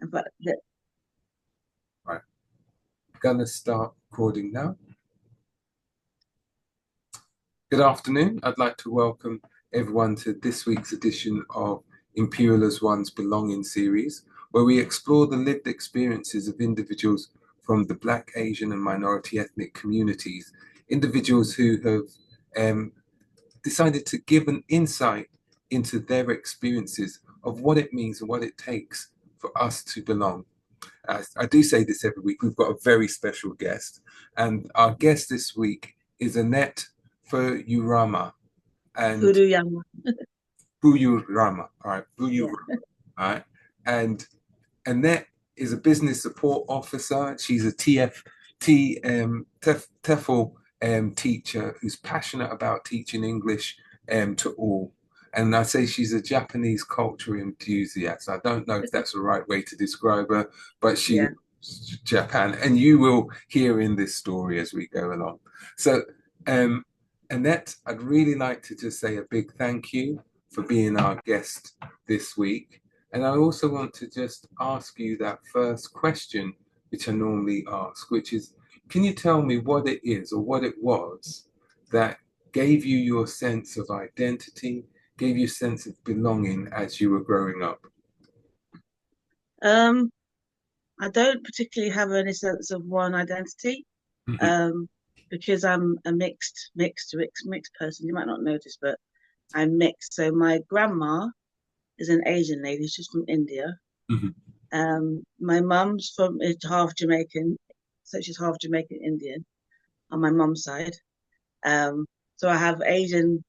But the, Right. Gonna start recording now. Good afternoon. I'd like to welcome everyone to this week's edition of Imperial as One's Belonging series, where we explore the lived experiences of individuals from the Black, Asian, and minority ethnic communities, individuals who have decided to give an insight into their experiences of what it means and what it takes for us to belong. I do say this every week. We've got a very special guest, and our guest this week is Annette Furuyama and Furuyama, Furuyama. All right, yeah. Furuyama. All right, and Annette is a business support officer. She's a TEFL teacher who's passionate about teaching English to all. And I say she's a Japanese culture enthusiast. I don't know if that's the right way to describe her, but she Yeah. loves Japan. And you will hear in this story as we go along. So, um, Annette, I'd really like to just say a big thank you for being our guest this week. And I also want to just ask you that first question, which I normally ask, which is, can you tell me what it is or what it was that gave you your sense of identity, gave you a sense of belonging as you were growing up? Um, I don't particularly have any sense of one identity, Mhm, um, because I'm a mixed person. You might not notice, but I'm mixed. So my grandma is an Asian lady. She's from India. mhm. My mum's from is half Jamaican, so she's half Jamaican Indian on my mum's side. Um, so I have Asian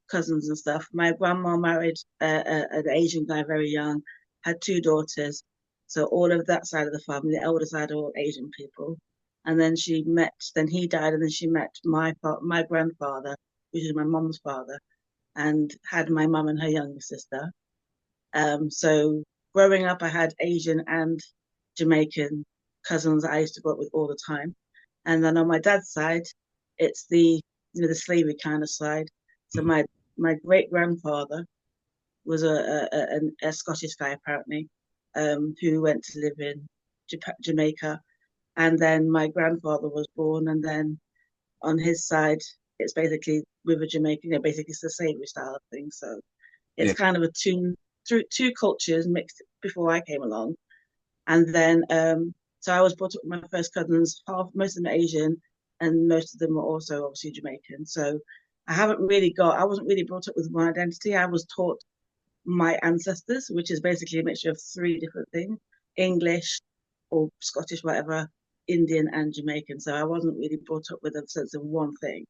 cousins and stuff. My grandma married an Asian guy very young, had two daughters. So all of that side of the family, the elder side, are all Asian people. And then then he died, and then she met my grandfather, which is my mom's father, and had my mum and her younger sister. So growing up, I had Asian and Jamaican cousins I used to go up with all the time. And then on my dad's side, it's the slavery kind of side. So my great grandfather was a Scottish guy apparently, who went to live in Jamaica, and then my grandfather was born, and then on his side, it's basically with a Jamaican, basically it's the slavery style of thing. So it's Yeah. kind of a two cultures mixed before I came along, and then so I was brought up with my first cousins, most of them are Asian, and most of them are also obviously Jamaican. So I wasn't really brought up with one identity. I was taught my ancestors, which is basically a mixture of three different things: English or Scottish, whatever, Indian and Jamaican. So I wasn't really brought up with a sense of one thing.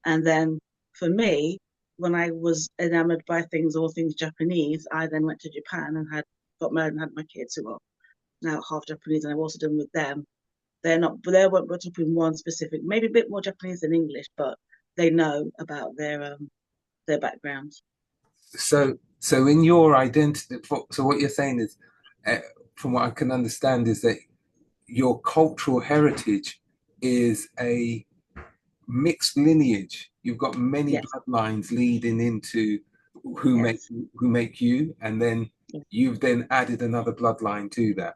And then for me, when I was enamored by things, all things Japanese, I then went to Japan and had got married and had my kids who are now half Japanese, and I've also done with them. They weren't brought up in one specific, maybe a bit more Japanese than English, but they know about their backgrounds. So in your identity, so what you're saying is, uh, from what I can understand, is that your cultural heritage is a mixed lineage. You've got many Yes, bloodlines leading into who make yes, who make you, and then yes, you've then added another bloodline to that.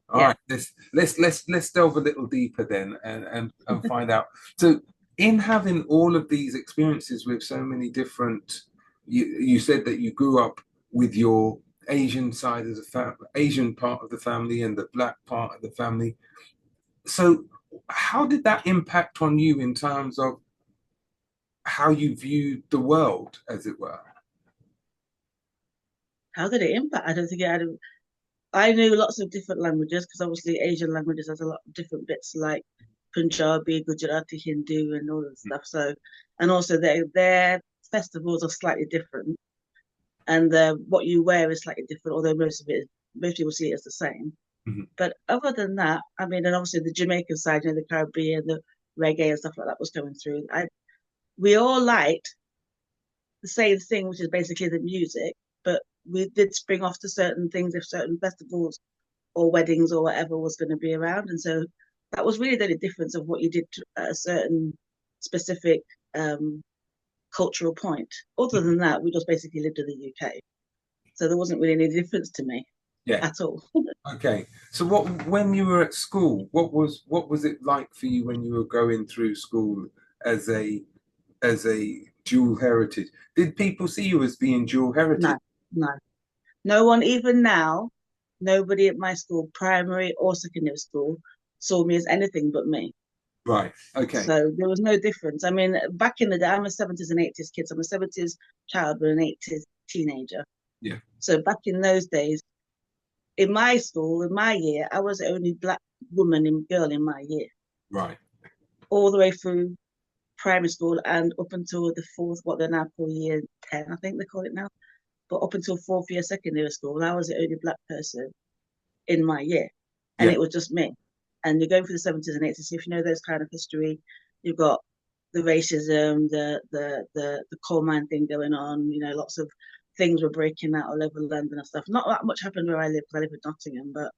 All yeah. right, let's delve a little deeper then and find out. So, in having all of these experiences with so many different, you said that you grew up with your Asian side of the Asian part of the family and the black part of the family. So, how did that impact on you in terms of how you viewed the world, as it were? How did it impact? I don't think it had. I knew lots of different languages because obviously Asian languages has a lot of different bits like Punjabi, Gujarati, Hindu, and all that stuff. So, and also their festivals are slightly different, and what you wear is slightly different. Although most people see it as the same. Mhm. But other than that, I mean, and obviously the Jamaican side, the Caribbean, the reggae and stuff like that was coming through. We all liked the same thing, which is basically the music, but we did spring off to certain things if certain festivals or weddings or whatever was going to be around. And so that was really the only difference of what you did at a certain specific um, cultural point. Other than that, we just basically lived in the UK. So there wasn't really any difference to me Yeah. at all. Okay. So when you were at school, what was it like for you when you were going through school as a dual heritage? Did people see you as being dual heritage? No, no. No one, even now, nobody at my school, primary or secondary school, saw me as anything but me. Right. Okay. So there was no difference. I mean, back in the day, I'm a 70s and 80s kid. So I'm a 70s child but an 80s teenager. Yeah. So back in those days, in my school, in my year, I was the only black woman and girl in my year, Right. all the way through primary school and up until the fourth, what they now call year 10, I think they call it now. But up until fourth year secondary school, I was the only black person in my year, and Yeah. it was just me. And you're going through the 70s and 80s. If you know those kind of history, you've got the racism, the coal mine thing going on. You know, lots of things were breaking out all over London and stuff. Not that much happened where I live because I live in Nottingham, but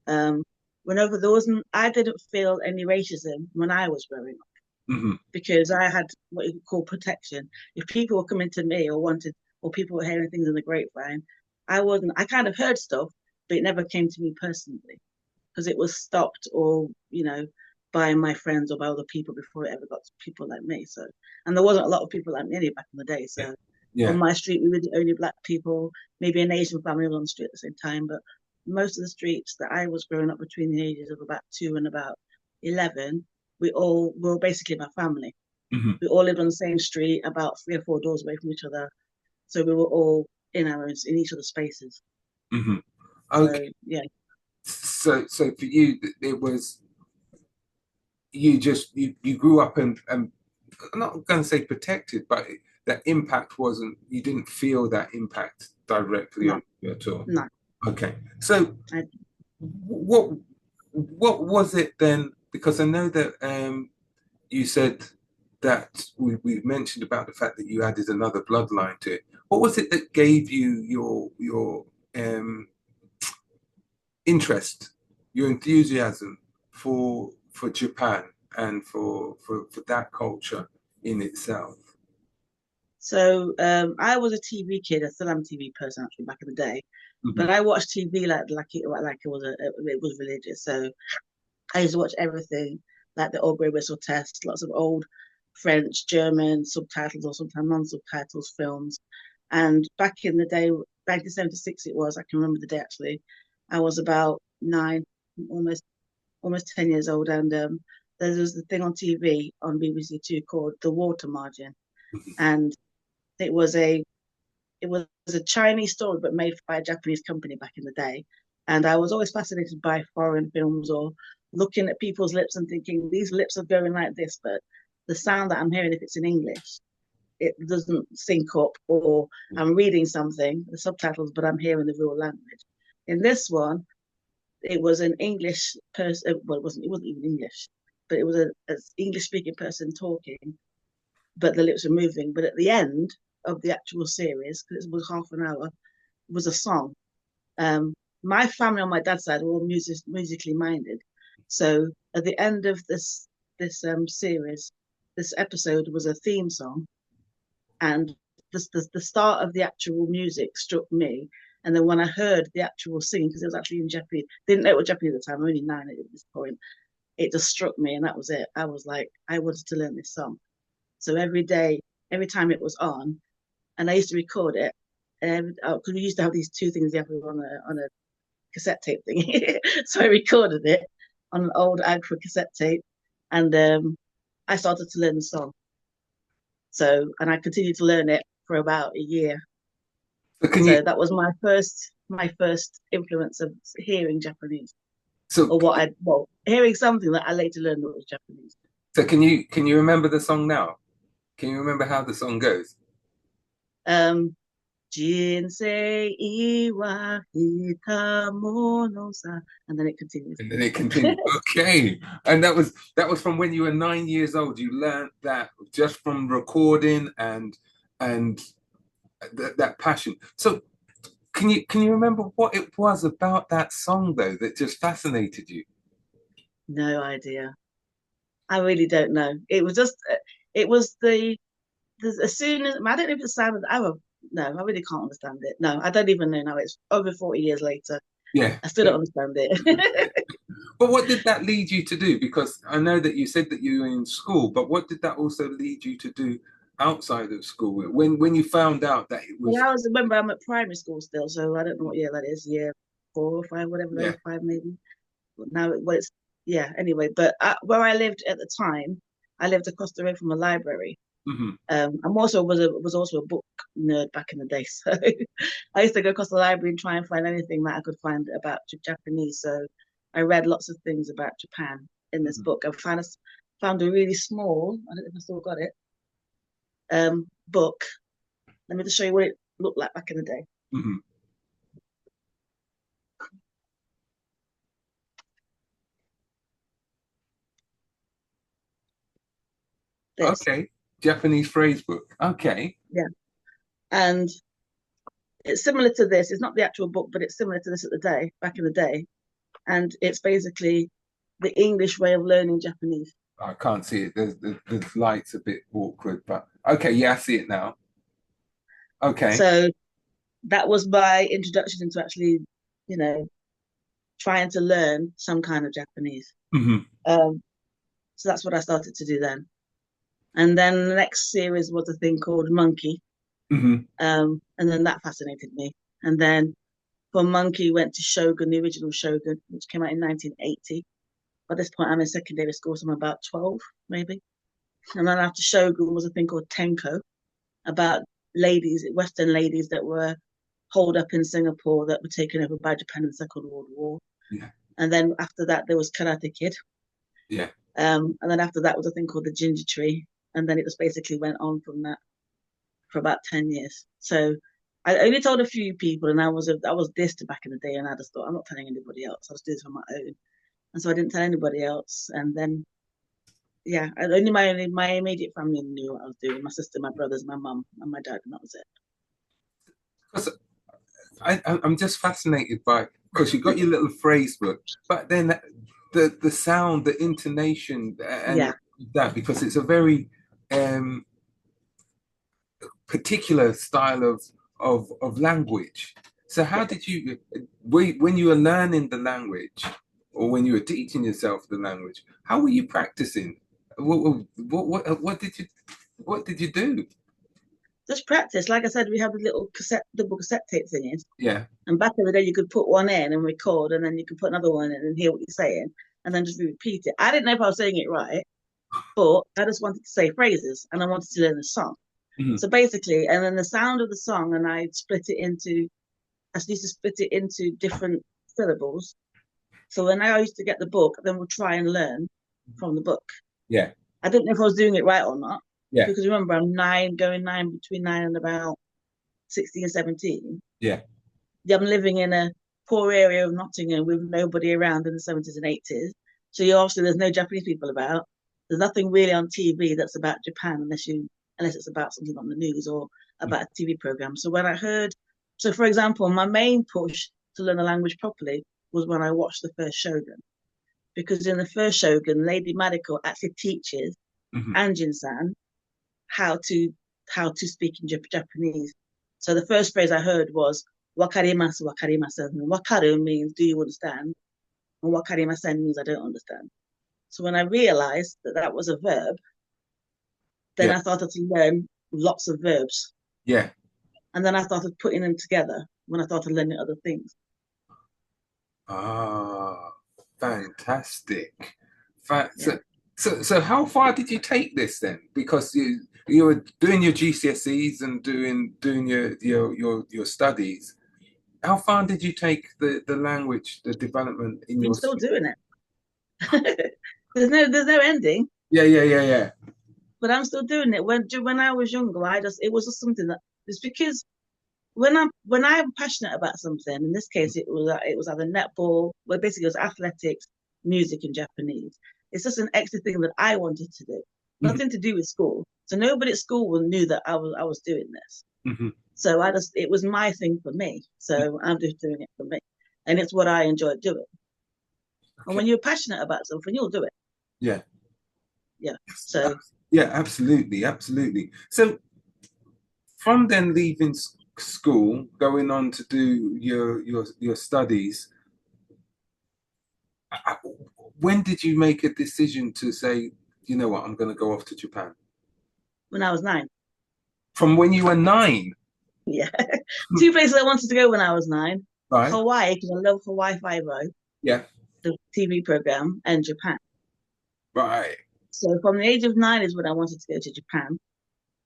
um, whenever there wasn't, I didn't feel any racism when I was growing up Hmm. because I had what you call protection. If people were coming to me or wanted, or people were hearing things in the grapevine, I wasn't. I kind of heard stuff, but it never came to me personally because it was stopped or by my friends or by other people before it ever got to people like me. So, and there wasn't a lot of people like me back in the day. Yeah. So, on Yeah. my street, we were the only black people. Maybe an Asian family was on the street at the same time, but most of the streets that I was growing up between the ages of about 2 and about 11, we were basically my family. Hmm. We all lived on the same street, about 3 or 4 doors away from each other. So we were all in each other's spaces. Hmm. So Okay. yeah, So for you, it was you grew up and I'm not going to say protected, but that impact wasn't, you didn't feel that impact directly no, on you at all. no. Okay. So I, what what was it then? Because I know that you said that we mentioned about the fact that you added another bloodline to it. What was it that gave you your interest, your enthusiasm for Japan and for that culture in itself? I was a TV kid. I still am a TV person actually back in the day, Hmm. but I watched TV it was religious. So I used to watch everything like the Old Grey Whistle Test, lots of old French, German subtitles or sometimes non-subtitles films. And back in the day, 1976 it was. I can remember the day actually. I was about 9, almost almost 10 years old, and there was the thing on TV on BBC Two called The Water Margin, and it was a it was a Chinese story, but made by a Japanese company back in the day. And I was always fascinated by foreign films or looking at people's lips and thinking, these lips are going like this, but the sound that I'm hearing, if it's in English, it doesn't sync up, or I'm reading something, the subtitles, but I'm hearing the real language. In this one, it was an English person. Well, it wasn't even English, but it was an English speaking person talking, but the lips were moving. But at the end of the actual series, because it was half an hour, was a song. Um, my family on my dad's side are all musically minded, so at the end of this series, this episode was a theme song, and the start of the actual music struck me. And then when I heard the actual singing, because it was actually in Japanese, didn't know it was Japanese at the time, I'm only 9 at this point, it just struck me, and that was it. I was like, I wanted to learn this song. So every day, every time it was on, and I used to record it, because we used to have these two things you have on a cassette tape thing. So I recorded it on an old Agfa cassette tape, and I started to learn the song. So, and I continued to learn it for about a year. So can you So that was my first influence of hearing Japanese, so or hearing something that I later learned that was Japanese. so can you remember the song now? Can you remember how the song goes? Um, Jinsei wa hitamono sa, and then it continues. And then it continued. Okay. And that was from when you were 9 years old. You learned that just from recording and that passion. So can you remember what it was about that song though that just fascinated you? No idea. I really don't know. It was just, it was as soon as, I don't know if it sounded, no, I really can't understand it. No, I don't even know now. It's over 40 years later. Yeah. I still don't understand it. But what did that lead you to do? Because I know that you said that you were in school, but what did that also lead you to do outside of school? When you found out that it Well, was, remember, I'm at primary school still, so I don't know what year that is. Year 4 or 5, whatever that yeah. is, 5 maybe. But now, well, it's yeah. Anyway, but where I lived at the time, I lived across the road from a library. Hmm. I'm also was also a book nerd back in the day, so I used to go across the library and try and find anything that I could find about Japanese. So I read lots of things about Japan in this Hmm. book. I found a really small, I don't know if I still got it, book. Let me just show you what it looked like back in the day. Hmm. This, Okay. Japanese phrase book. Okay. yeah, and it's similar to this. It's not the actual book, but it's similar to this at the day back in the day, and it's basically the English way of learning Japanese. I can't see it. The light's a bit awkward, but okay. Yeah, I see it now. Okay. So that was my introduction into actually, you know, trying to learn some kind of Japanese. Hmm. Um, so that's what I started to do then. And then the next series was a thing called Monkey. Hmm. And then that fascinated me. And then from Monkey went to Shogun, the original Shogun, which came out in 1980. By this point, I'm in secondary school, so I'm about 12, maybe. And then after Shogun was a thing called Tenko, about ladies, Western ladies that were holed up in Singapore that were taken over by Japan in the Second World War. Yeah. And then after that, there was Karate Kid. Yeah. And then after that was a thing called the Ginger Tree. And then it just basically went on from that for about 10 years. So I only told a few people, and I was dissed back in the day, and I just thought, I'm not telling anybody else. I'll just do this on my own. And so I didn't tell anybody else. And then, yeah, only my immediate family knew what I was doing. My sister, my brothers, my mum, and my dad, and that was Because I'm just fascinated by because you got your little phrase book, but then the sound, the intonation, and Yeah. that because it's a very um, particular style of language. So how Yeah. did you when you were learning the language or when you were teaching yourself the language? How were you practicing? What did you do? Just practice. Like I said, we have the little double cassette tape thingies. Yeah. And back in the day, you could put one in and record, and then you could put another one in and hear what you're saying, and then just repeat it. I didn't know if I was saying it right, but I just wanted to say phrases and I wanted to learn the song. Mhm. So basically, and then the sound of the song, and I used to split it into different syllables. So when I used to get the book, then we'll try and learn from the book. Yeah. I didn't know if I was doing it right or not, Yeah. because remember, I'm between 9 and about 16, 17. Yeah. I'm living in a poor area of Nottingham with nobody around in the 70s and 80s. So you obviously there's no Japanese people about. There's nothing really on TV that's about Japan unless it's about something on the news or about a TV program. So when I heard, so for example, my main push to learn the language properly was when I watched the first Shogun, because in the first Shogun, Lady Madiko actually teaches Mhm. Anjin-san how to speak in Japanese. So the first phrase I heard was wakarimasu, wakarimasu. And wakaru means do you understand? And wakarimasen means I don't understand. So when I realized that that was a verb, then Yeah. I started to learn lots of verbs. Yeah. And then I started putting them together when I started learning other things. Ah, fantastic. Yeah. So how far did you take this then? Because you were doing your GCSEs and doing your studies. How far did you take the language, the development in I'm your still doing it. There's no ending, yeah. but I'm still doing it. When I was younger, it was just something that it's because when I'm passionate about something, in this case it was either netball, well basically it was athletics, music, and Japanese. It's just an extra thing that I wanted to do, Mhm. nothing to do with school. So nobody at school knew that I was doing this. Mhm. So it was my thing for me. So I'm just doing it for me, and it's what I enjoy doing. And Okay. when you're passionate about something, you'll do it. Yeah. Yeah. Yes. So Yeah, absolutely. So from then leaving school, going on to do your studies, uh, when did you make a decision to say, you know what, I'm going to go off to Japan? when I was 9. From when you were 9, Yeah. Two places I wanted to go when I was 9. right? Hawaii, because I love Hawaii Five-O, Yeah, the TV program, and Japan. right. So from the age of 9 is when I wanted to go to Japan.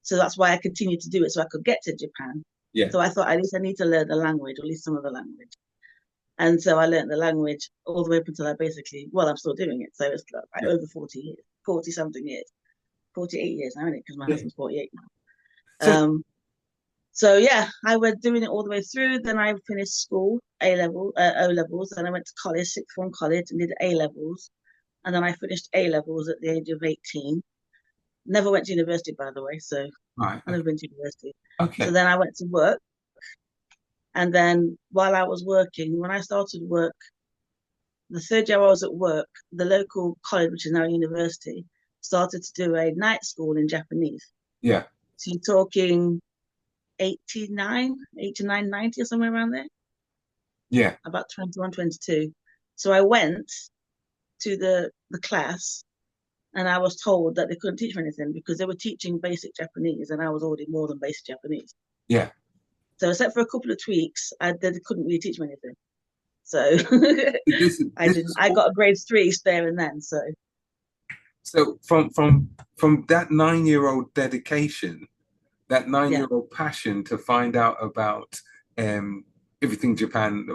So that's why I continued to do it so I could get to Japan. Yeah, So I thought at least I need to learn the language, or at least some of the language. And so I learned the language all the way up until I basically, well, I'm still doing it. So it's like yeah, over 40 years, 40 something years, 48 years now, because my yeah. husband's 48 now. So, So yeah, I went doing it all the way through. Then I finished school, O levels. Then I went to college, sixth form college, and did A levels. And then I finished A levels at the age of 18. Never went to university, by the way. So right. I've never been to university. So Okay. then I went to work. And then while I was working, when I started work, the third year I was at work, the local college, which is now a university, started to do a night school in Japanese. Yeah, So you're talking 89, 89, 90 or somewhere around there, yeah, about 21, 22. So I went to the class and I was told that they couldn't teach me anything because they were teaching basic Japanese and I was already more than basic Japanese. yeah. So except for a couple of tweaks, they couldn't really teach me anything. So I This didn't. is I all, got a grade 3 there and then. So so from that 9-year-old dedication, that nine yeah, year old passion to find out about everything Japan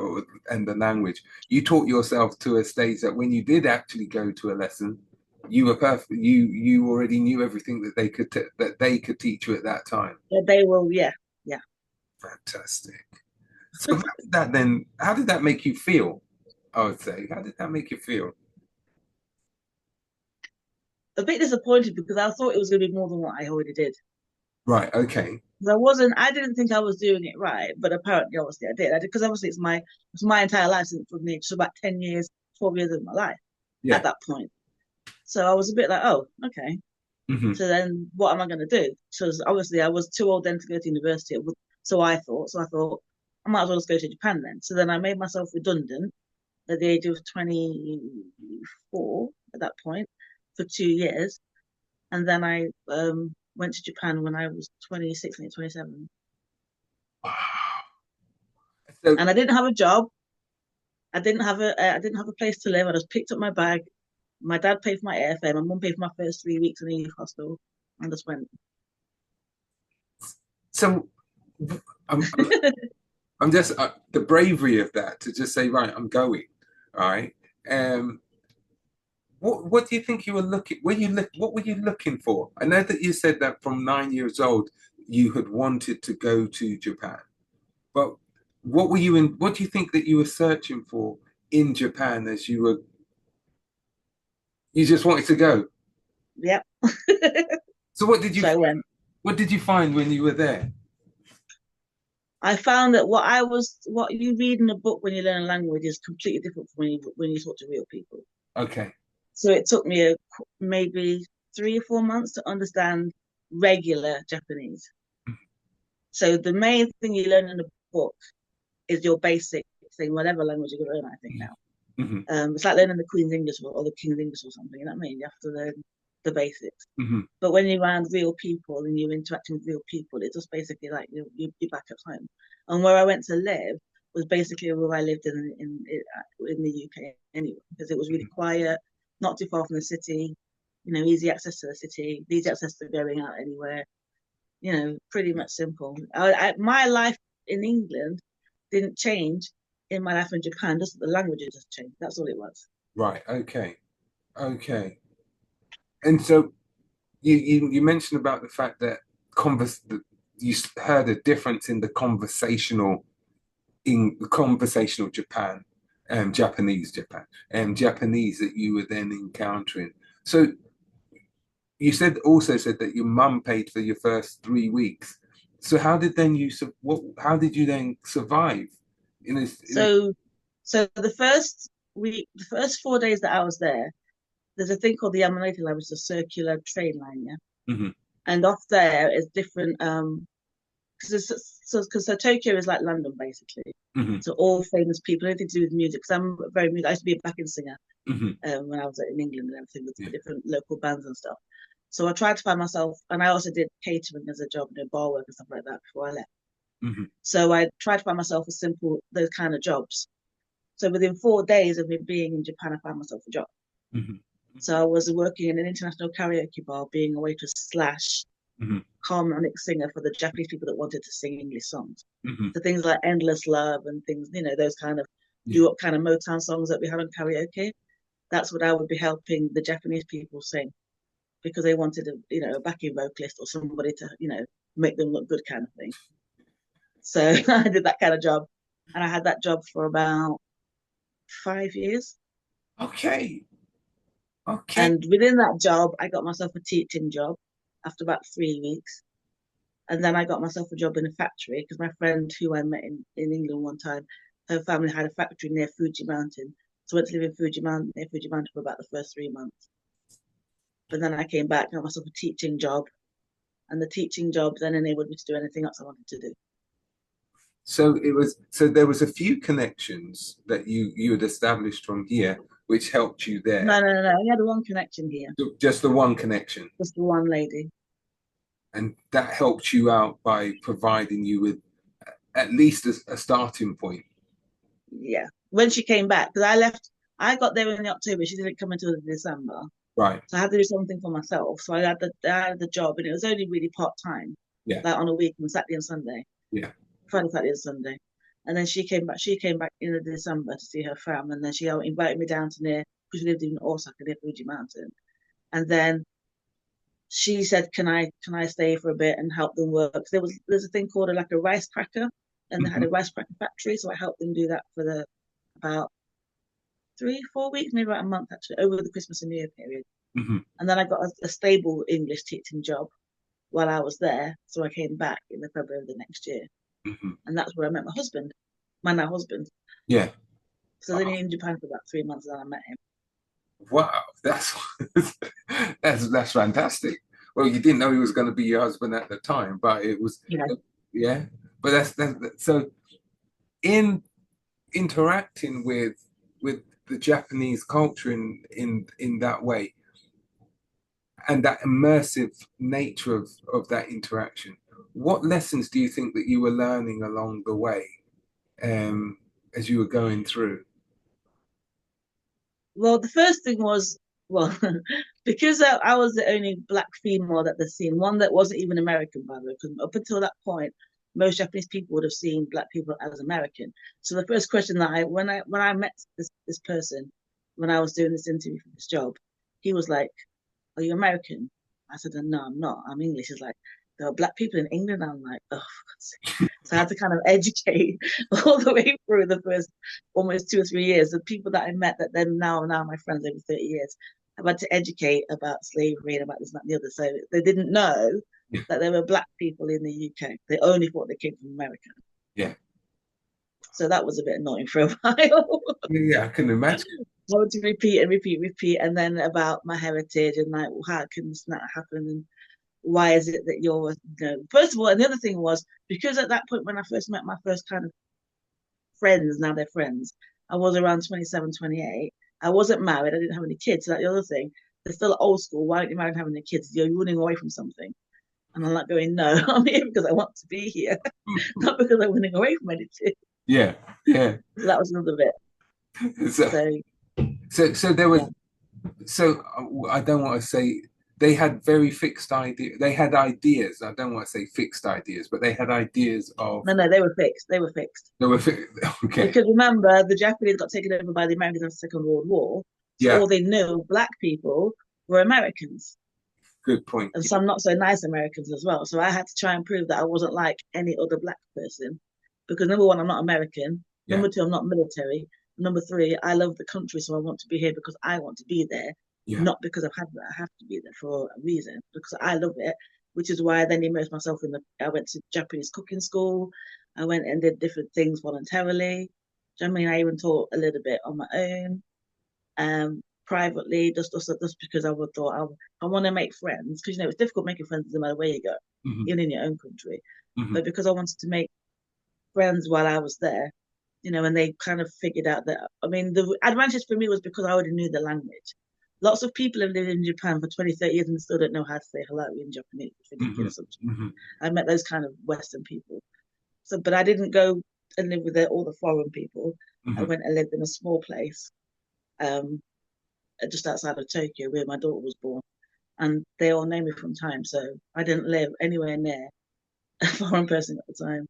and the language, you taught yourself to a stage that when you did actually go to a lesson, you were perfect. You already knew everything that they could teach you at that time. yeah, they will. Yeah, yeah. Fantastic. So how did that make you feel? I would say, how did that make you feel? A bit disappointed because I thought it was going to be more than what I already did. Right. Okay. 'Cause I wasn't. I didn't think I was doing it right, but apparently, obviously, I did. I did because obviously it's my entire life since from the age, so about 10 years, 12 years of my life at Yeah. that point. So I was a bit like, oh, okay. Hmm. So then, what am I going to do? So obviously, I was too old then to go to university. So I thought. So I thought I might as well just go to Japan then. So then I made myself redundant at the age of 24 at that point for 2 years. And then I went to Japan when I was 26 and 27. Wow. So And I didn't have a job. I didn't have a place to live. I just picked up my bag. My dad paid for my airfare. My mum paid for my first 3 weeks in the youth hostel, and just went. so I'm I'm just the bravery of that to just say, right, I'm going. All right. Um, what do you think you were looking? What were you looking for? I know that you said that from 9 years old you had wanted to go to Japan, but what were you in? What do you think that you were searching for in Japan as you just wanted to go? Yep. So what did you So I went. what did you find when you were there? I found that what you read in a book when you learn a language is completely different from when you talk to real people. Okay. So it took me maybe 3 or 4 months to understand regular Japanese. So the main thing you learn in a book is your basic thing, whatever language you're going to learn, I think now. Hmm. It's like learning the Queen's English or the King's English or something. You know what I mean? You have to learn the basics. Hmm. But when you're around real people and you're interacting with real people, it's just basically like you're back at home. And where I went to live was basically where I lived in the UK anyway, because it was really quiet, not too far from the city, easy access to the city, easy access to going out anywhere. Pretty much simple. My life in England didn't change in my life in Japan, just the languages just changed. That's all it was. Right. Okay. Okay. And so you mentioned about the fact that you heard a difference in the conversational Japan and Japanese Japan and Japanese that you were then encountering. So you said that your mum paid for your first 3 weeks. So how did you then survive in So, so the first 4 days that I was there, there's a thing called the Yamanote line, which is a circular train line, yeah. Mhm. And off there is different, because because so Tokyo is like London basically. Hmm. So all famous people, anything to do with music. Because I'm very music. I used to be a backing singer Hmm. when I was in England and everything with Yeah. different local bands and stuff. So I tried to find myself, and I also did catering as a job, bar work and stuff like that before I left. Hmm. So I tried to find myself a simple those kind of jobs. So within 4 days of me being in Japan, I found myself a job. Hmm. So I was working in an international karaoke bar, being a waitress slash Hmm. harmonic singer for the Japanese people that wanted to sing English songs. Hmm. So things like Endless Love and things, those kind of Yeah. do up kind of Motown songs that we have on karaoke. That's what I would be helping the Japanese people sing because they wanted a backing vocalist or somebody to, make them look good kind of thing. So I did that kind of job. And I had that job for about 5 years. Okay. Okay. And within that job, I got myself a teaching job after about 3 weeks. And then I got myself a job in a factory because my friend who I met in England one time, her family had a factory near Fuji Mountain. So I went to live in near Fuji Mountain for about the first 3 months. But then I came back, got myself a teaching job. And the teaching job then enabled me to do anything else I wanted to do. So there was a few connections that you had established from here, which helped you there. No, no, no, no. I only had one connection here, Just the one connection. just the one lady. And that helped you out by providing you with at least a starting point. Yeah. When she came back, because I got there in the October. She didn't come until the December. Right. So I had to do something for myself. So I had the job, and it was only really part time, Yeah. like on a week, on Saturday and Sunday, Yeah. Friday, Saturday, and Sunday. And then she came back. She came back in the December to see her fam, and then she invited me down to near because she lived in Osaka near Fuji Mountain. And then she said, "Can I stay for a bit and help them work?" There's a thing called like a rice cracker, and they had Hmm. a rice cracker factory, so I helped them do that for the about 3, 4 weeks, maybe about a month actually, over the Christmas and New Year period. Hmm. And then I got a stable English teaching job while I was there. So I came back in the February of the next year. Hmm. And that's where I met my now husband. Yeah. So then in Japan for about 3 months, and then I met him. Wow. That's that's fantastic. Well, you didn't know he was going to be your husband at the time, but it was, Yeah. yeah. But so in interacting with the Japanese culture in that way and that immersive nature of that interaction, what lessons do you think that you were learning along the way as you were going through? Well, the first thing was, well, because I was the only black female that they've seen, one that wasn't even American, by the way, because up until that point, most Japanese people would have seen black people as American. So the first question that when I met this person, when I was doing this interview for this job, he was like, "Are you American?" I said, "No, I'm not. I'm English." He's like, "There are black people in England." I'm like, "Oh, for God's sake." So I had to kind of educate all the way through the first almost 2 or 3 years. The people that I met that then now my friends over 30 years, I've had to educate about slavery and about this, that, and the other. So they didn't know Yeah, that there were black people in the UK. They only thought they came from America. yeah, So that was a bit annoying for a while. yeah. I can imagine. I want to repeat and repeat, repeat, and then about my heritage and like, well, how can this not happen? And why is it that first of all, and the other thing was because at that point when I first met my first kind of friends, now they're friends, I was around 27, 28. I wasn't married, I didn't have any kids. So that's the other thing. They're still old school. Why aren't you married and having any kids? You're running away from something. And I'm like going, no, I'm here because I want to be here, not because I'm running away from anything. Yeah, yeah. So that was another bit. So, So so there was. yeah. So I don't want to say they had very fixed idea. They had ideas. I don't want to say fixed ideas, but they had ideas of. No, no, they were fixed. They were fixed. They were okay. Because remember, the Japanese got taken over by the Americans after the Second World War. So Yeah, all they knew, black people, were Americans. good point. And some not so nice Americans as well. So I had to try and prove that I wasn't like any other black person. Because number one, I'm not American. Yeah, Number two, I'm not military. Number three, I love the country, so I want to be here because I want to be there, yeah, not because I have to be there for a reason, because I love it, which is why I then immersed myself I went to Japanese cooking school. I went and did different things voluntarily. Do you know what I mean? I even taught a little bit on my own, privately, just because I would thought I want to make friends, because it's difficult making friends no matter where you go. Hmm. even in your own country. Hmm. But because I wanted to make friends while I was there, and they kind of figured out that, I mean, the advantage for me was because I already knew the language. Lots of people have lived in Japan for 20, 30 years and still don't know how to say hello in Japanese. It's Hmm. ridiculous. Hmm. I met those kind of Western people. So, but I didn't go and live with all the foreign people. I Hmm. went and lived in a small place, um, just outside of Tokyo where my daughter was born. And they all know me from time. So I didn't live anywhere near a foreign person at the time.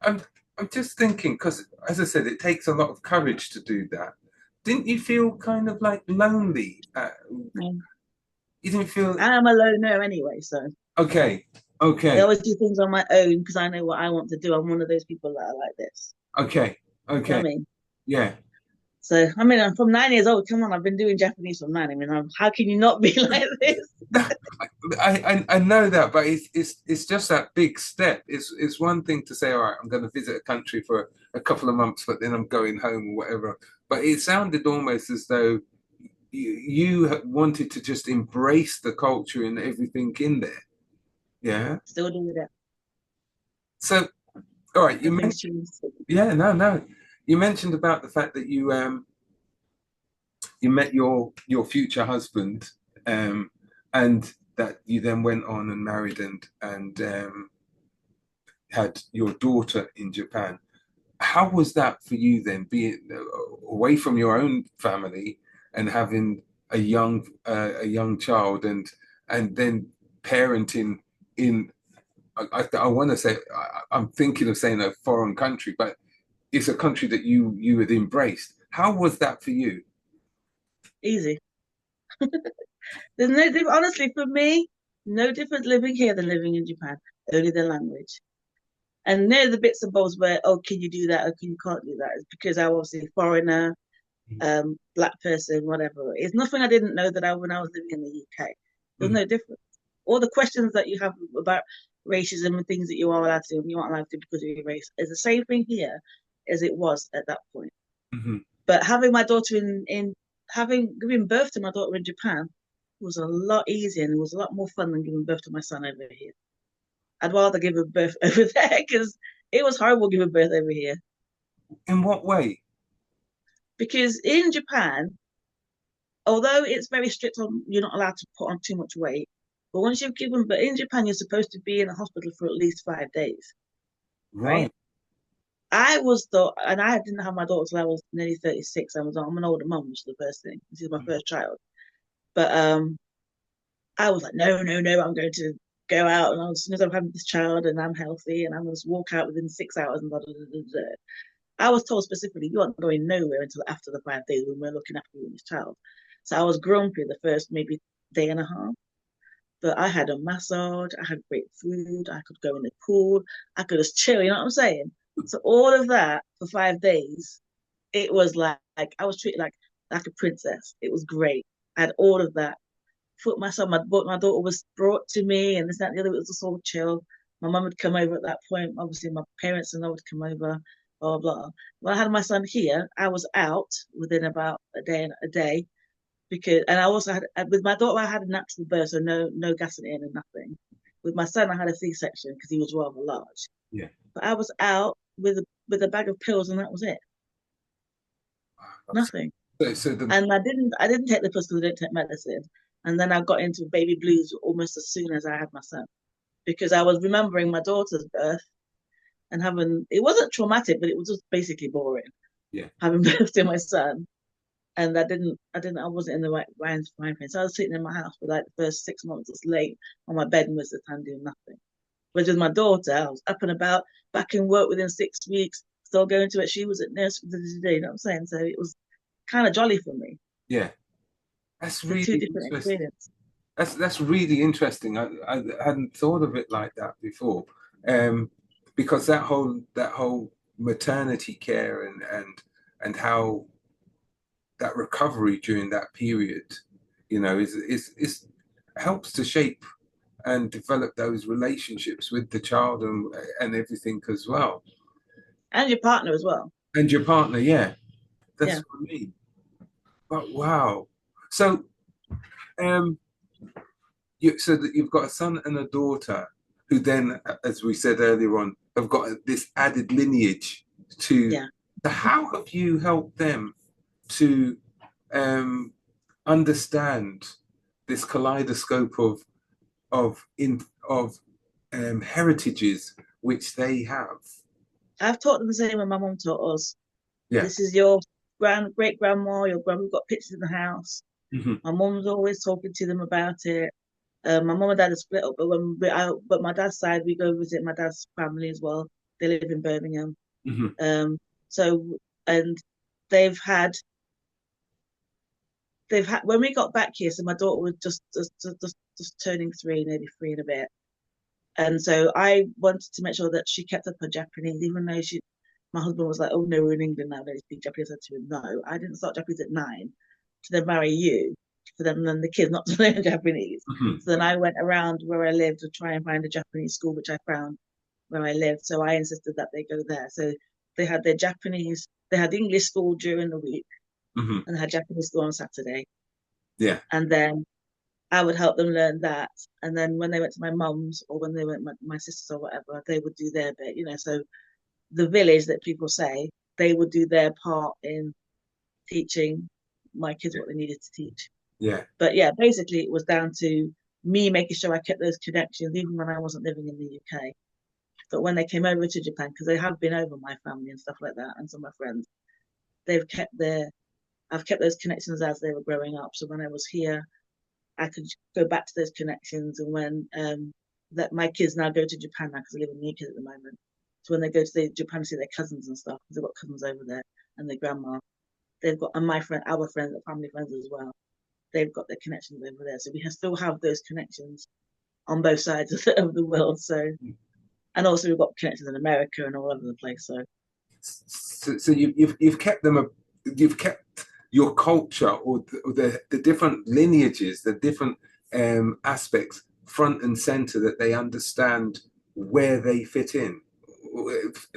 I'm I'm just thinking because, as I said, it takes a lot of courage to do that. Didn't you feel kind of like lonely? Mm. You didn't feel And I'm a loner anyway, so okay, I okay, always do things on my own because I know what I want to do. I'm one of those people that are like this. okay, You know okay, what I mean? yeah. So, I mean, I'm from 9 years old. Come on, I've been doing Japanese from nine. I mean, how can you not be like this? I know that, but it's just that big step. It's one thing to say, all right, I'm going to visit a country for a couple of months, but then I'm going home or whatever. But it sounded almost as though you wanted to just embrace the culture and everything in there. Yeah. Still doing that. So, all right, you Nothing's mentioned, changed. yeah, no, no, you mentioned about the fact that you met your future husband, um, and that you then went on and married and had your daughter in Japan. How was that for you then, being away from your own family and having a young child and then parenting in I want to say I'm thinking of saying a foreign country, but it's a country that you had embraced. How was that for you? Easy. There's no difference. Honestly, for me, no difference living here than living in Japan. Only the language. And no the bits and bobs where, oh, can you do that or can you can't do that? It's because I'm obviously a foreigner, black person, whatever. It's nothing I didn't know that when I was living in the UK. There's Mhm. no difference. All the questions that you have about racism and things that you are allowed to do and you aren't allowed to do because of your race is the same thing here as it was at that point. Mhm. But having my daughter in having giving birth to my daughter in Japan was a lot easier and it was a lot more fun than giving birth to my son over here. I'd rather give a birth over there because it was horrible giving birth over here. In what way? Because in Japan, although it's very strict on you're not allowed to put on too much weight, but once you've given, but in Japan you're supposed to be in the hospital for at least 5 days, right? Right. I was thought, and I didn't have my daughter till I was nearly 36. I'm an older mum, which is the first thing. This is my first child, but I was like, no, no, no, I'm going to go out, and as soon as I'm having this child and I'm healthy, and I'm going to walk out within 6 hours, and blah, blah, blah, blah, blah. I was told specifically, you aren't going nowhere until after the 5 days when we're looking after you and this child. So I was grumpy the first maybe day and a half. But I had a massage, I had great food, I could go in the pool, I could just chill, you know what I'm saying? So all of that for 5 days, it was like I was treated like a princess. It was great. I had all of that. Put myself, my daughter was brought to me, and this, that, and the other. It was just all chill. My mum would come over at that point. Obviously, my parents and I would come over. Blah blah. When I had my son here, I was out within about a day because, and I also had with my daughter, I had a natural birth, so no gas in and nothing. With my son, I had a C-section because he was rather large. Yeah. But I was out with a bag of pills, and that was it. Nothing. So the And I didn't take the pills because I didn't take medicine. And then I got into baby blues almost as soon as I had my son because I was remembering my daughter's birth and having it wasn't traumatic, but it was just basically boring yeah. having birth to my son. And I wasn't in the right mind frame. So I was sitting in my house for like the first 6 months, just late on my bed most of the time doing nothing. Whereas with my daughter, I was up and about, back in work within 6 weeks, still going to it. She was at nursery, you know what I'm saying? So it was kind of jolly for me. Yeah. That's So two really different interesting. experiences. That's really interesting. I hadn't thought of it like that before, um, because that whole maternity care and how that recovery during that period, is helps to shape and develop those relationships with the child and everything as well, And your partner as well. and your partner. Yeah, that's Yeah. what I mean. But wow, so um, so that you've got a son and a daughter. who then, as we said earlier on, have got this added lineage to. Yeah. So how have you helped them to um, understand this kaleidoscope of heritages which they have? I've taught them the same way my mum taught us. Yeah. This is your great grandma, your grandma. We've got pictures in the house. Hmm. My mum's always talking to them about it. My mum and dad are split up, but my dad's side, we go visit my dad's family as well. They live in Birmingham. Hmm. Um, so and they've had when we got back here. So my daughter was just turning 3, nearly 3 and a bit. And so I wanted to make sure that she kept up her Japanese, even though my husband was like, "Oh no, we're in England now, don't speak Japanese." I said to him, "No, I didn't start Japanese at 9 to then marry you, for them and then the kids not to learn Japanese." Hmm. So then I went around where I lived to try and find a Japanese school, which I found where I lived. So I insisted that they go there. So they had English school during the week Hmm. and they had Japanese school on Saturday. Yeah. And then I would help them learn that. And then when they went to my mum's or when they went my sisters or whatever, they would do their bit, So the village that people say, they would do their part in teaching my kids Yeah. what they needed to teach. Yeah. But yeah, basically it was down to me making sure I kept those connections even when I wasn't living in the UK. But when they came over to Japan, because they have been over, my family and stuff like that, and some of my friends, they've kept their I've kept those connections as they were growing up. So when I was here, I could go back to those connections. And when that my kids now go to Japan now because I live in the UK at the moment. So when they go to Japan to see their cousins and stuff, because they've got cousins over there and their grandma, they've got and my friend, our friends, family friends as well. They've got their connections over there, so we still have those connections on both sides of the world. So and also we've got connections in America and all over the place. So So you've kept you've kept your culture or the different lineages, the different aspects front and center that they understand where they fit in.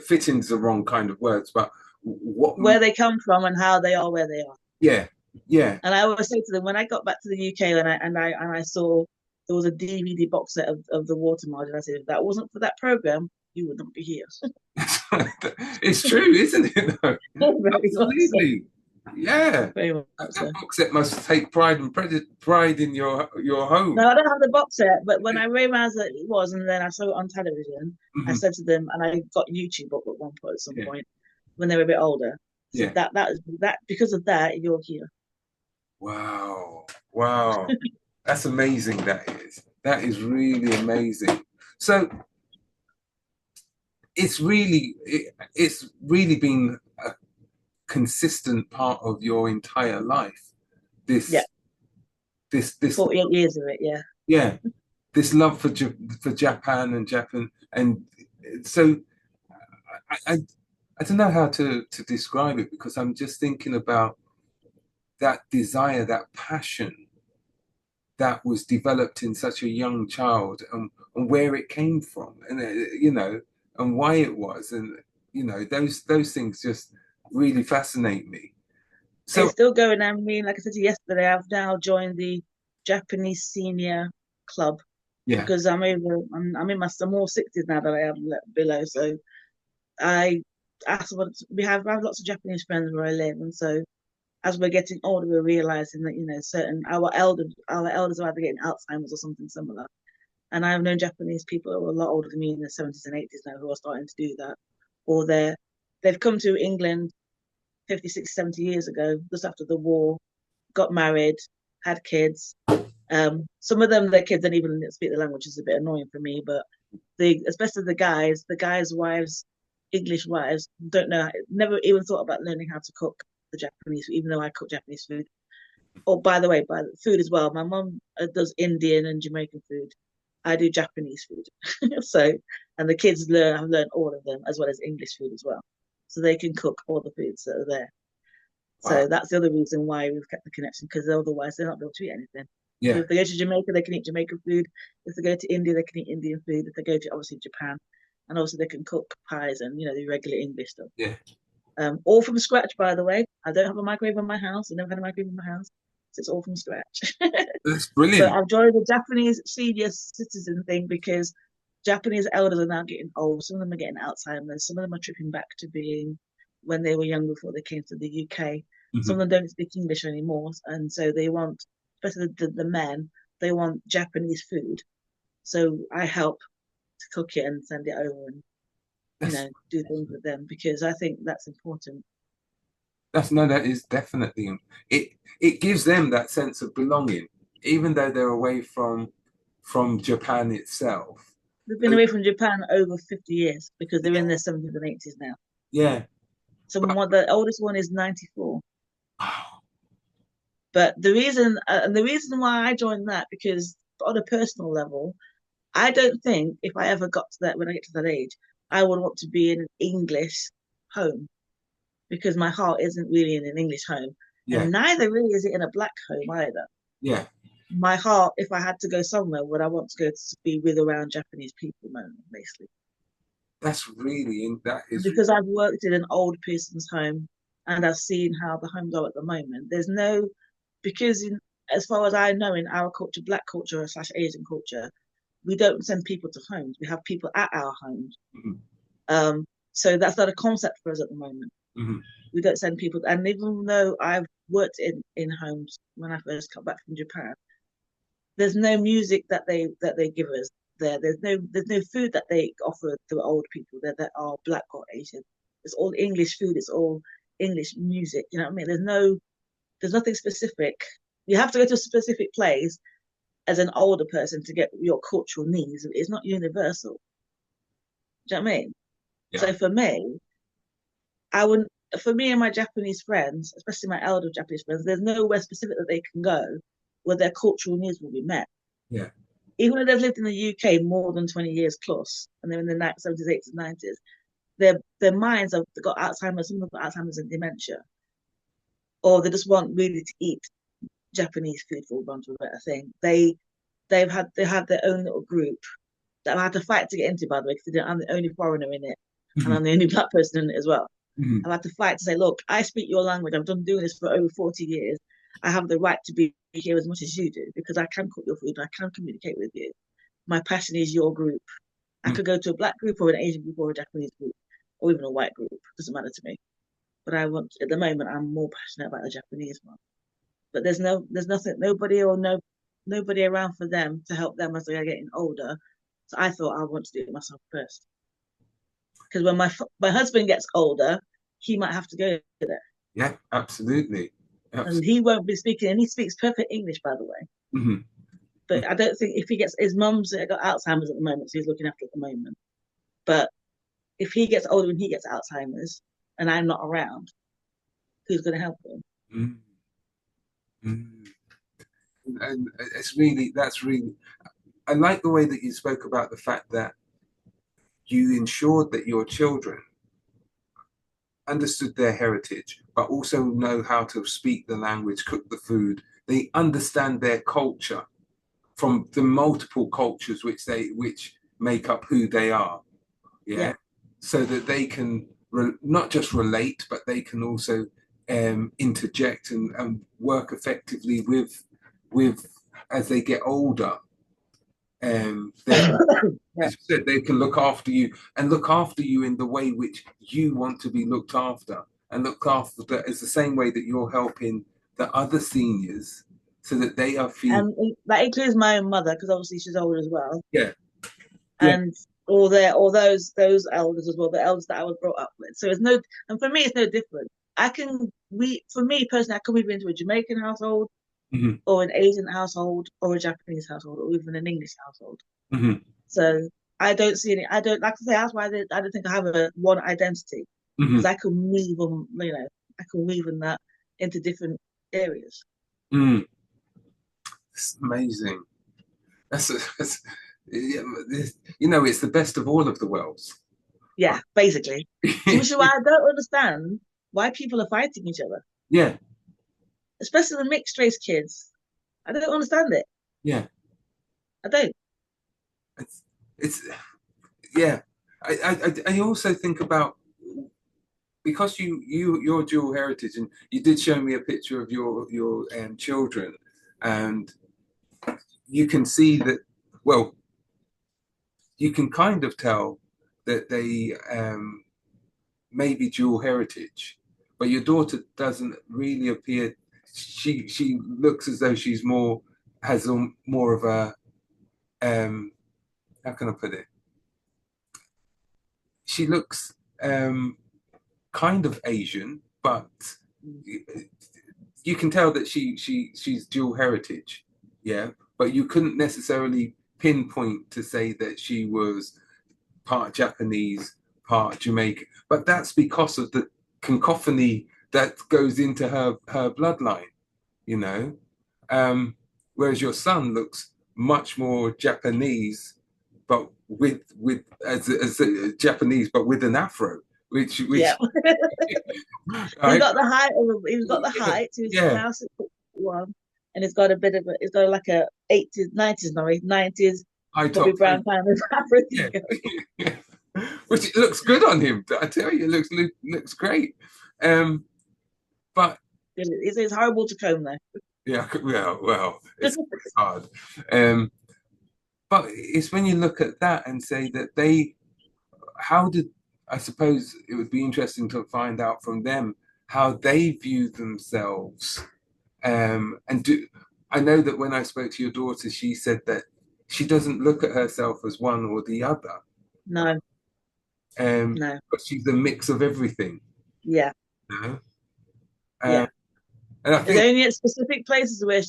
Fit in is the wrong kind of words, but what? where they come from and how they are where they are. Yeah, yeah. And I always say to them when I got back to the UK and I saw there was a DVD box set of the Water Margin, I said if that wasn't for that program, you would not be here. It's true, isn't it? Though? Very much so. Absolutely. Yeah. Very much That so. box set must take pride in your home. No, I don't have the box set, but when I realized that it was, and then I saw it on television, I Mhm. said to them, and I got YouTube up at one point at some Yeah. point when they were a bit older. So Yeah. that because of that, you're here. Wow. Wow. That's amazing, that is. That is really amazing. So it's really been a consistent part of your entire life. Yeah, This this 48 years of it. Yeah. yeah, this love for Japan and Japan, and so I I don't know how to describe it because I'm just thinking about that desire, that passion that was developed in such a young child, and where it came from, and and why it was, and those things just really fascinate me. It's So still going. I mean, like I said to you yesterday, I've now joined the Japanese senior club yeah, because I'm in my some more 60s now that I am below. So I asked what I have lots of Japanese friends where I live, and so as we're getting older, we're realizing that certain our elders are either getting Alzheimer's or something similar. And I've known Japanese people who are a lot older than me in their 70s and 80s now who are starting to do that, or they've come to England 50, 60, 70 years ago, just after the war, got married, had kids. Some of them, their kids don't even speak the language, which is a bit annoying for me. But especially the guys' wives, English wives, don't know, never even thought about learning how to cook the Japanese, even though I cook Japanese food. Oh, by the way, by the food as well. My mum does Indian and Jamaican food. I do Japanese food. So, and the kids have learned all of them as well as English food as well. So they can cook all the foods that are there. wow, So that's the other reason why we've kept the connection because otherwise they're not able to eat anything. So yeah, if they go to Jamaica, they can eat Jamaican food. If they go to India, they can eat Indian food. If they go to obviously Japan, and also they can cook pies and the regular English stuff. yeah, All from scratch, by the way. I don't have a microwave in my house. I never had a microwave in my house. So it's all from scratch. that's But brilliant. I've joined the Japanese senior citizen thing because Japanese elders are now getting old. Some of them are getting Alzheimer's. Some of them are tripping back to being when they were young before they came to the UK. Hmm. Some of them don't speak English anymore, and so they want, especially the men, they want Japanese food. So I help to cook it and send it over, and That's do things with them because I think that's important. that's no, that is definitely it. It gives them that sense of belonging, even though they're away from Japan itself. They've been Uh, away from Japan over 50 years because they're in Yeah, their 70s and 80s now. yeah. So But the oldest one is 94. oh, But the reason why I joined that, because on a personal level, I don't think if I ever got to that, when I get to that age, I would want to be in an English home because my heart isn't really in an English home. yeah, And neither really is it in a black home either. yeah. My heart, if I had to go somewhere, would I want to go to be with around Japanese people, basically. That And is because I've worked in an old person's home and I've seen how the homes are at the moment, there's no, because as far as I know, in our culture, black culture slash Asian culture, we don't send people to homes. We have people at our homes. mhm, So that's not a concept for us at the moment. mhm, We don't send people, and even though I've worked in homes when I first got back from Japan, there's no music that they give us there. There's no food that they offer the old people there that are black or Asian. It's all English food. It's all English music. You know what I mean? There's nothing specific. You have to go to a specific place as an older person to get your cultural needs. It's not universal. Do you know what I mean? yeah, So for me, I wouldn't. For me and my Japanese friends, especially my elder Japanese friends, there's nowhere specific that they can go where their cultural needs will be met. yeah, Even though they've lived in the UK more than 20 years plus, and they're in the 70s, 80s, 90s, their minds have got Alzheimer's, some of them got Alzheimer's and dementia, or they just want really to eat Japanese food, for want of a better thing. They had their own little group that I had to fight to get into, by the way, because I'm the only foreigner in it, and mhm, I'm the only black person in it as well. mhm, I've had to fight to say, look, I speak your language. I've done doing this for over 40 years. I have the right to be here as much as you do because I can cook your food and I can communicate with you. My passion is your group. I mhm. could go to a black group or an Asian group or a Japanese group or even a white group. Doesn't matter to me. But at the moment, I'm more passionate about the Japanese one. But there's nothing, nobody or nobody around for them to help them as they are getting older. So I thought I want to do it myself first. Because when my husband gets older, he might have to go there, Yeah, absolutely. and Absolutely. he won't be speaking. And he speaks perfect English, by the way. Mhm, But I don't think if he gets his mum's got Alzheimer's at the moment, so he's looking after it at the moment. But if he gets older and he gets Alzheimer's, and I'm not around, who's going to help him? mhm, mhm. And it's really, that's really, I like the way that you spoke about the fact that you ensured that your children understood their heritage, but also know how to speak the language, cook the food. They understand their culture from the multiple cultures which make up who they are. Yeah. Yeah, so that they can not just relate, but they can also interject and work effectively with as they get older. They Yeah. As you said, they can look after you and look after you in the way which you want to be looked after, and look after that is the same way that you're helping the other seniors so that they are feeling. And that includes my own mother because obviously she's old as well, Yeah, yeah, and all those elders as well, the elders that I was brought up with. So it's no, and for me it's no different. For me personally, I can move into a Jamaican household hmm, or an Asian household or a Japanese household or even an English household. hmm, So I don't see any. I don't like to say that's why I don't think I have a one identity hmm, because I can weave them. I can weave in that into different areas. hmm. It's amazing. That's yeah, it's the best of all of the worlds. Yeah, basically. Which is why I don't understand why people are fighting each other, Yeah, especially the mixed race kids. I don't understand it. yeah. I don't. It's yeah. I also think about because your dual heritage, and you did show me a picture of your children, and you can see that. Well, you can kind of tell that they may be dual heritage, but your daughter doesn't really appear. She looks as though she's more has more of a how can I put it? She looks kind of Asian, but you can tell that she's dual heritage, yeah. But you couldn't necessarily pinpoint to say that she was part Japanese, part Jamaican. But that's because of the cacophony that goes into her bloodline, you know. Whereas your son looks much more Japanese, but with as a Japanese, but with an afro, which Yeah. He's right? got the height of he's got the Yeah, height. He's yeah. now 6'1", and he's got a bit of a he's got like a 80s, 90s, no, 90s High Bobby top Brown freight. kind of African Yeah. going. Which it looks good on him. I tell you, it looks great. But It's horrible to comb though. yeah, well, it's hard. Um, but it's when you look at that and say that how did, I suppose it would be interesting to find out from them how they view themselves. And I know that when I spoke to your daughter, she said that she doesn't look at herself as one or the other, No, no. but she's a mix of everything, Yeah, you know? Um, yeah. and I It's think, only at specific places where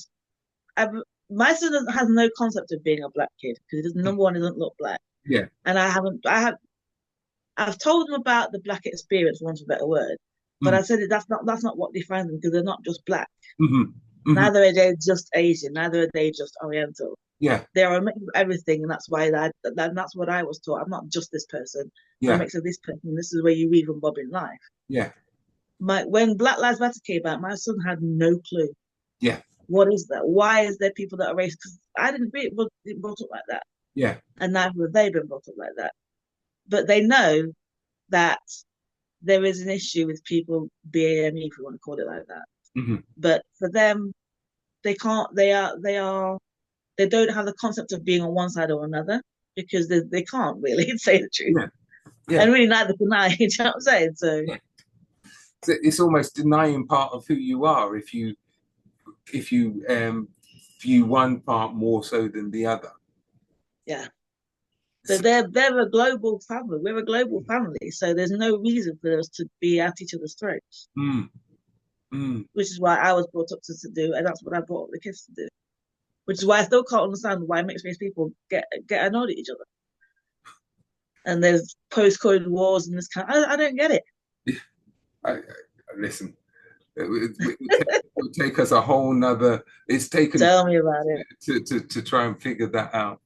I've, my son has no concept of being a black kid because number one, he doesn't look black, yeah, and I've told them about the black experience, for want of a better word, but mm, I said that's not what defines them because they're not just black. mhm, mhm, Neither are they just Asian. Neither are they just Oriental. yeah, They are a mix of everything, and that's what I was taught. I'm not just this person. I'm a yeah, mix of this person. This is where you weave and bob in life. yeah, When Black Lives Matter came out, my son had no clue. yeah, What is that? Why is there people that are racist? Because I didn't be brought up like that, yeah, and neither have they been brought up like that. But they know that there is an issue with people BAME, if you want to call it like that. mhm, But for them, they can't. They don't have the concept of being on one side or another because they can't really say the truth. yeah, yeah, And really neither can I, you know what I'm saying? So yeah. It's almost denying part of who you are if you view one part more so than the other. yeah. So So, they're a global family. We're a global family. So there's no reason for us to be at each other's throats. mm, mm, Which is why I was brought up to do, and that's what I brought up the kids to do. Which is why I still can't understand why mixed race people get annoyed at each other. And there's post-code wars and this kind. I don't get it. I, listen, it would take us a whole nother. It's taken Tell me about it. to try and figure that out.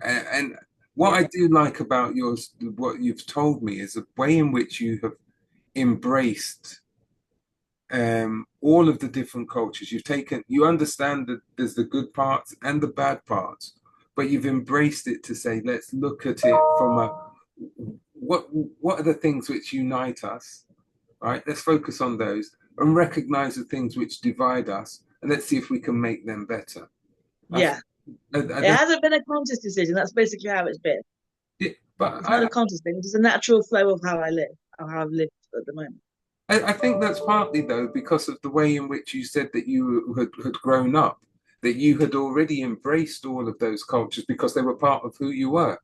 And what I Yeah, do like about yours, what you've told me, is the way in which you have embraced all of the different cultures. You understand that there's the good parts and the bad parts, but you've embraced it to say, let's look at it from a what are the things which unite us, right? Let's focus on those and recognize the things which divide us, and let's see if we can make them better. I, yeah. It that's hasn't been a conscious decision. That's basically how it's been. it. But It's not a conscious thing. It's just a natural flow of how I live, of how I've lived at the moment. I think that's partly though because of the way in which you said that you had grown up, that you had already embraced all of those cultures because they were part of who you were.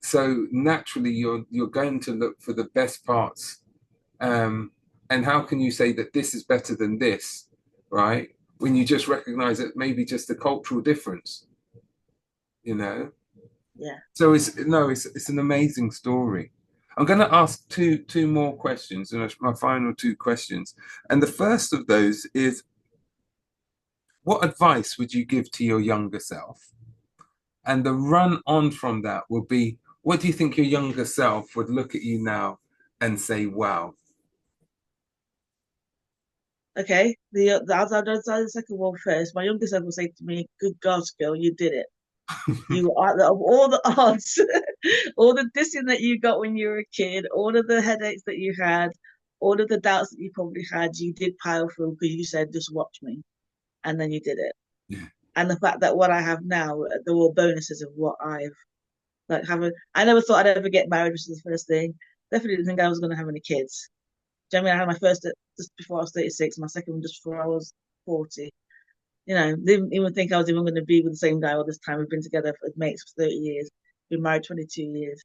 So naturally, you're going to look for the best parts. And how can you say that this is better than this, right? When you just recognize that maybe just a cultural difference, you know? Yeah. So it's an amazing story. I'm going to ask two more questions, and my final two questions. And the first of those is, what advice would you give to your younger self? And the run on from that will be, what do you think your younger self would look at you now and say, wow? Okay. I'll answer the second one first. My youngest son will say to me, "Good gosh, girl, you did it. You are of all the odds, all the dissing that you got when you were a kid, all of the headaches that you had, all of the doubts that you probably had, you did pile through because you said, just watch me. And then you did it. Yeah. And the fact that what I have now, they're all bonuses of what I've Like I never thought I'd ever get married, which is the first thing. Definitely didn't think I was going to have any kids. Do you know what I mean? I had my first just before I was 36, my second one just before I was 40. Didn't even think I was even going to be with the same guy all this time. We've been together as mates for 30 years. Been married 22 years.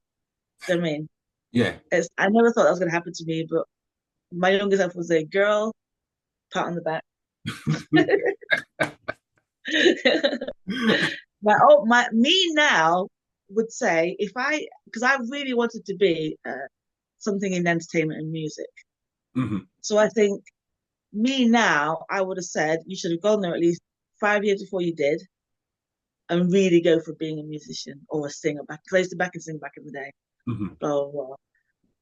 Do you know what I mean? Yeah. I never thought that was going to happen to me, but my youngest self was a girl, pat on the back. Me now would say if I, because I really wanted to be something in entertainment and music. Mhm. So I think me now, I would have said you should have gone there at least 5 years before you did and really go for being a musician or a singer back. Because I used to back and sing back in the day, Mhm. blah, blah, blah.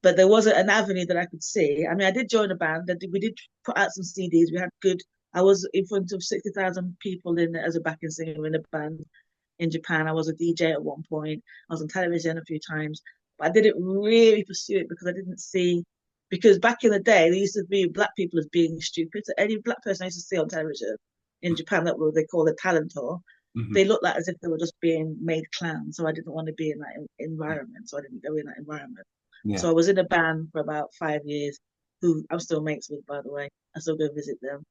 But there wasn't an avenue that I could see. I mean, I did join a band. We did put out some CDs. We had good. I was in front of 60,000 people in as a backing singer in a band in Japan. I was a DJ at one point. I was on television a few times, but I didn't really pursue it because I didn't see. Because back in the day, they used to view black people as being stupid. So any black person I used to see on television in Japan, that what they call a talentor, Mhm. they looked like as if they were just being made clowns. So I didn't want to be in that environment. So I didn't go in that environment. Yeah. So I was in a band for about 5 years, who I'm still mates with, by the way. I still go visit them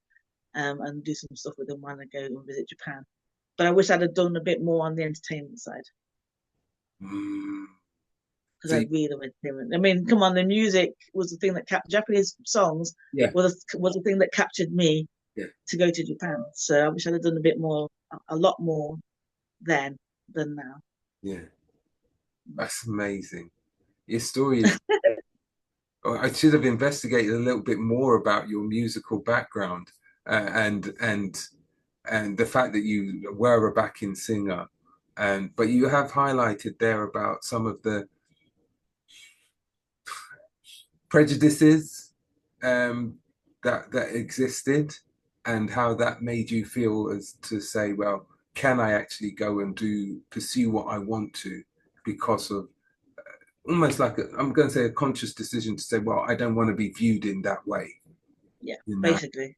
and do some stuff with them when I go and visit Japan. But I wish I'd have done a bit more on the entertainment side Mm. because I See, really love entertainment. I mean, come on, the music was the thing that Japanese songs yeah, was the thing that captured me yeah, to go to Japan. So I wish I'd have done a bit more, a lot more then than now. yeah. That's amazing. Your story is. Oh, I should have investigated a little bit more about your musical background uh, and and and the fact that you were a backing singer, and but you have highlighted there about some of the prejudices um, that existed and how that made you feel as to say, well, can I actually go and pursue what I want to because of almost like I'm going to say a conscious decision to say, well, I don't want to be viewed in that way, Yeah, you know, basically.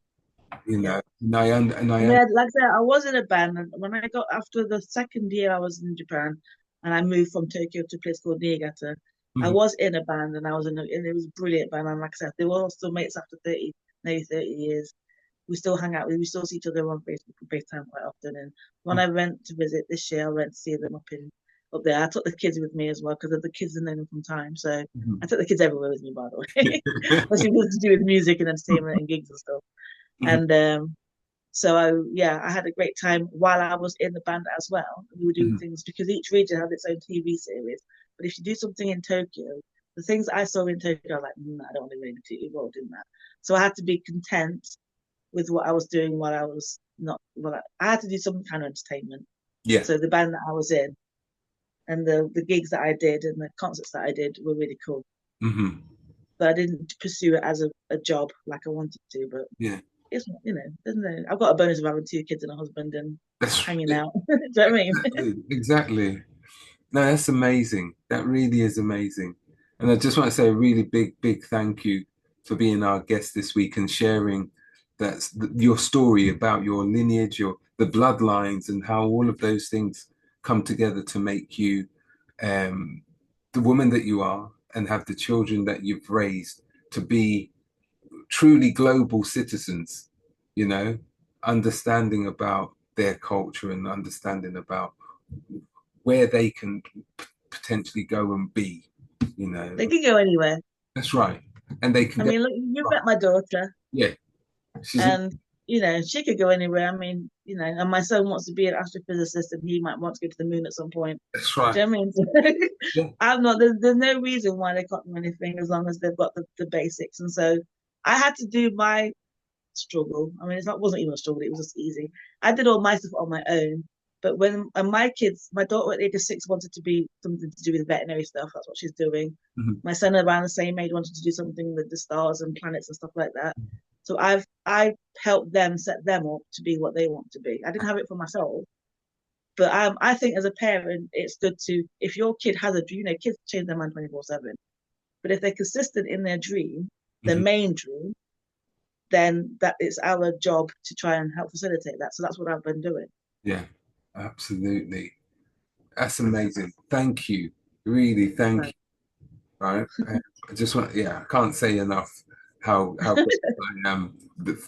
you Yeah. know, and I I mean, am, like I said, I was in a band, and when I got after the second year I was in Japan, and I moved from Tokyo to a place called Niigata. I mhm, was in a band, and and it was a brilliant band. And like I said, they were all still mates after nearly 30 years. We still hang out. We still see each other on Facebook and FaceTime quite often. And when I went to visit this year, I went to see them up there. I took the kids with me as well because the kids have known them from time. So mhm, I took the kids everywhere with me, by the way, especially to do with music and entertainment and gigs and stuff. mhm, And so I had a great time while I was in the band as well. We were doing mhm, things because each region had its own TV series. But if you do something in Tokyo, the things I saw in Tokyo, I was like, I don't want to really be involved in that. So I had to be content with what I was doing while I was not. I had to do some kind of entertainment. yeah, So the band that I was in and the gigs that I did and the concerts that I did were really cool. mhm, But I didn't pursue it as a job like I wanted to. But yeah, it's doesn't it? I've got a bonus of having two kids and a husband and that's hanging out. Do you know what I mean? exactly. No, that's amazing. That really is amazing. And I just want to say a really big thank you for being our guest this week and sharing your story about your lineage, the bloodlines, and how all of those things come together to make you um, the woman that you are and have the children that you've raised to be truly global citizens, you know, understanding about their culture and understanding about where they can potentially go and be, you They know. can go anywhere. That's right. And they can I go, mean, look, you've right. met my daughter, Yeah, she's, and she could go anywhere. I mean, and my son wants to be an astrophysicist, and he might want to go to the moon at some point. that's right. Do you know what I mean? Yeah, I'm not. There's no reason why they can't do anything as long as they've got the basics. And so I had to do my struggle. I mean, wasn't even a struggle. It was just easy. I did all my stuff on my own. But when and my kids, my daughter at age of 6 wanted to be something to do with veterinary stuff. That's what she's doing. mhm, My son around the same age wanted to do something with the stars and planets and stuff like that. So I helped them set them up to be what they want to be. I didn't have it for myself, but I think as a parent, it's good to if your kid has a dream. Kids change their mind 24/7. But if they're consistent in their dream, their mhm. main dream, then that it's our job to try and help facilitate that. So that's what I've been doing. Yeah, absolutely. That's amazing. Thank you. Really, thank Right. you. Right. I just want, yeah, I can't say enough how grateful I am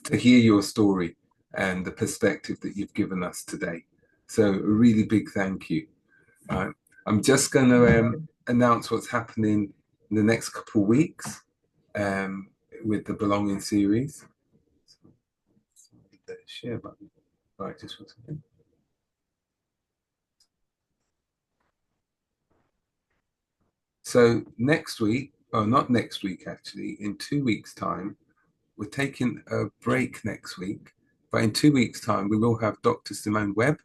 to hear your story and the perspective that you've given us today. So a really big thank you. Right. I'm just going to announce what's happening in the next couple of weeks um, with the Belonging series. The share button. Right, just one second. So next week, or not next week actually, in 2 weeks' time, we're taking a break next week, but in 2 weeks' time, we will have Dr. Simone Webb,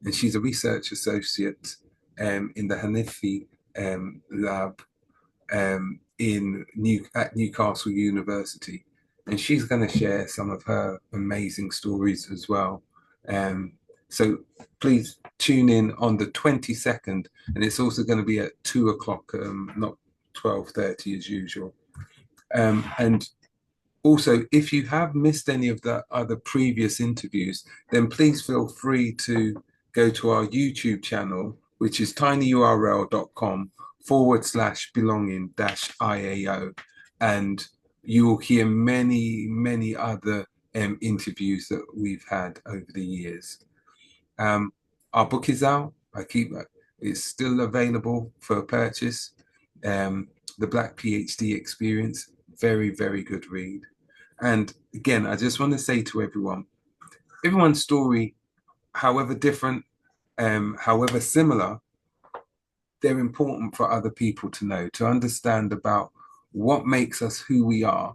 and she's a research associate in the Hanifi lab at Newcastle University, and she's going to share some of her amazing stories as well. So please tune in on the 22nd, and it's also going to be at 2 o'clock, not 12:30 as usual. And also, if you have missed any of the other previous interviews, then please feel free to go to our YouTube channel, which is tinyurl.com/belonging IAO. And you will hear many, many other interviews that we've had over the years. Our book is out. It's still available for purchase. The Black PhD Experience, very, very good read. And again, I just want to say to everyone's story, however different, however similar, they're important for other people to know, to understand about what makes us who we are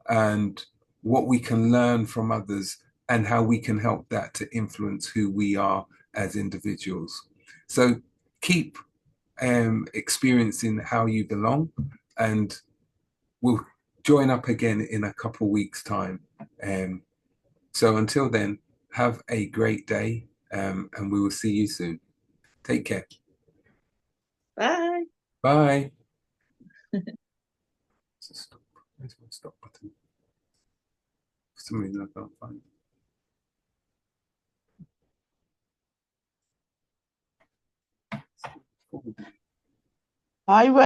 and what we can learn from others and how we can help that to influence who we are as individuals. So keep experiencing how you belong, and we'll join up again in a couple weeks' time. So until then, have a great day, and we will see you soon. Take care. Bye. Bye. Stop. Where's my stop button? For some reason, I can't find it. I